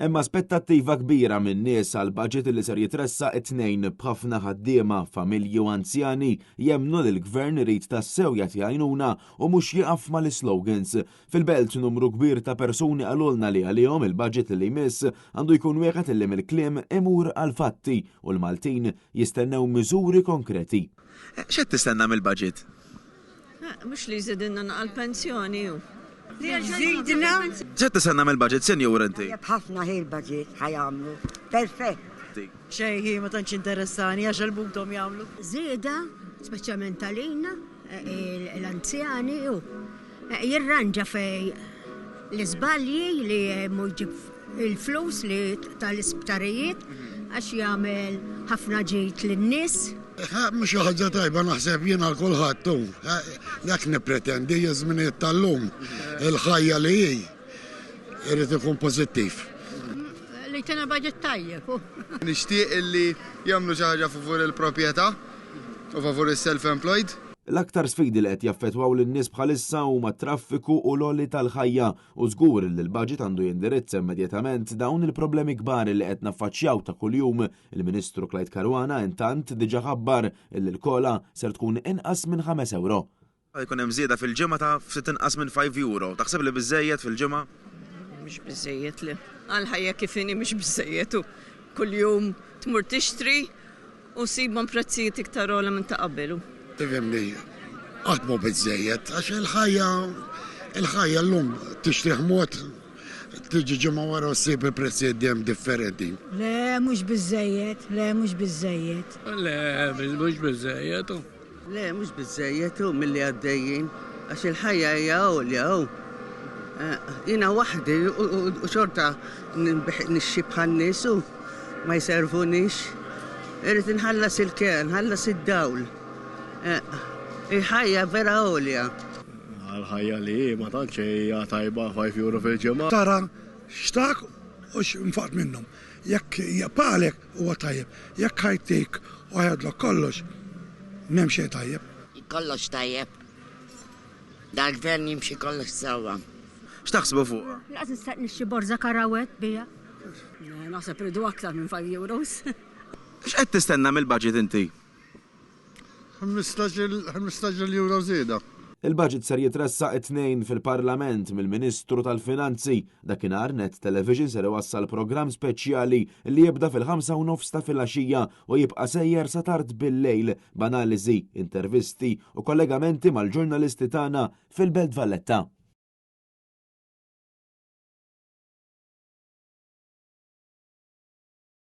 Hemm aspettattiva kbira minn nies għal budget li ser jitressaq it-tnejn b'ħafna ħaddiema, familji u anzjani jemmnu li l-gvern irid tassew jagħti għajnuna u mhux jieqaf mal-slogans. Fil-belt numru kbir ta' persuni qalulna li għalihom il-budget li jmiss għandu jkun wieħed illi mill-kliem imur għal fatti u l-Maltin jistennew miżuri konkreti. X'qed tistenna mill-budget? Mhux li jżidilna naqal-pensjoni hu. Żidna. X'qed tistenna mill-budget, senjur inti? Ħafna il-budget ħajamlu. Perfett. Xejn ma tantx interessani għax il-bugdhom jagħmlu. Żieda, speċjalment għalina, l-anzjani u jirranġa fej l-iżbalji li jġib il-flus li tal-isptarijiet għax jagħmel ħafna ġejt lin-nies. Mhux ħaġa tajba naħseb jien għal kulħadd hu. Dak nippretendi żminijiet tal-lum il-ħajja li hi irid ikun pożittiv. Li kena budget tajjeb. Nixtieq illi jagħmlu xi ħaġa favur il-proprjetà u favur is-self-employed. L-aktar sfidi li qed jaffettwaw lin-nies bħalissa huma t-traffiku u l-għolli tal-ħajja u żgur li l-budget għandu jindirizza immedjatament dawn il-problemi kbar li qed naffaċċjaw ta' kuljum. Il-Ministru Clyde Caruana intant diġà ħabbar li l-kola ser tkun inqas minn 5 euro. Jkun hemm żieda fil-ġimgħa ta' ftit inqas minn 5 euro. Taħseb li biżejjed fil-ġimgħa? Mhux biżejjed li. Għal-ħajja kif inhi mhux biżejjed u kuljum tmur tixtri u sibhom prezzijiet iktar ogħla minn ta' qabel. Tifhimni, qatt mhu biżżejjed għax il-ħajja llum tixtrih mod tiġi ġimgħa wara ssib il-prezzijiet dejjem differenti. Le mhux biżżejjed, le mhux biżżejjed. Le mhux biżżejjed. Le mhux biżżejjed hu milli għaddejjin għax il-ħajja hija għolja hu. Jiena waħdi u xorta nixxi bħan-nies u ma jservunix. Irid inħallas il-kern, nħallas id-dawl. Il-ħajja vera għolja. Għal-ħajja li ma tantx hija tajba 5 euro fil-ġimgħa. Tara xtak u x'infaqt minnhom. Jekk jaqbalek huwa tajjeb, jekk ħajtik u ħajadlok kollox m'hemm xejn tajjeb. Kollox tajjeb. Dal-gvern jimxi kollox sewwa. X'taħsbu fuq? Laqas nistaq nixxi borza karawet bija. Naħseb irridu aktar minn 5 euros. X'qed tistenna mill-budget inti? 15 euro żieda. Il-budget ser jitressaq it-tnejn fil-Parlament mill-Ministru tal-Finanzi. Dakinhar Net Television ser iwassal programm speċjali li jibda fil-5:30 ta' filgħaxija u jibqa' sejjer sa tard bil-lejl b'analiżi, intervisti u kollegamenti mal-ġurnalisti tagħna fil-Belt Valletta.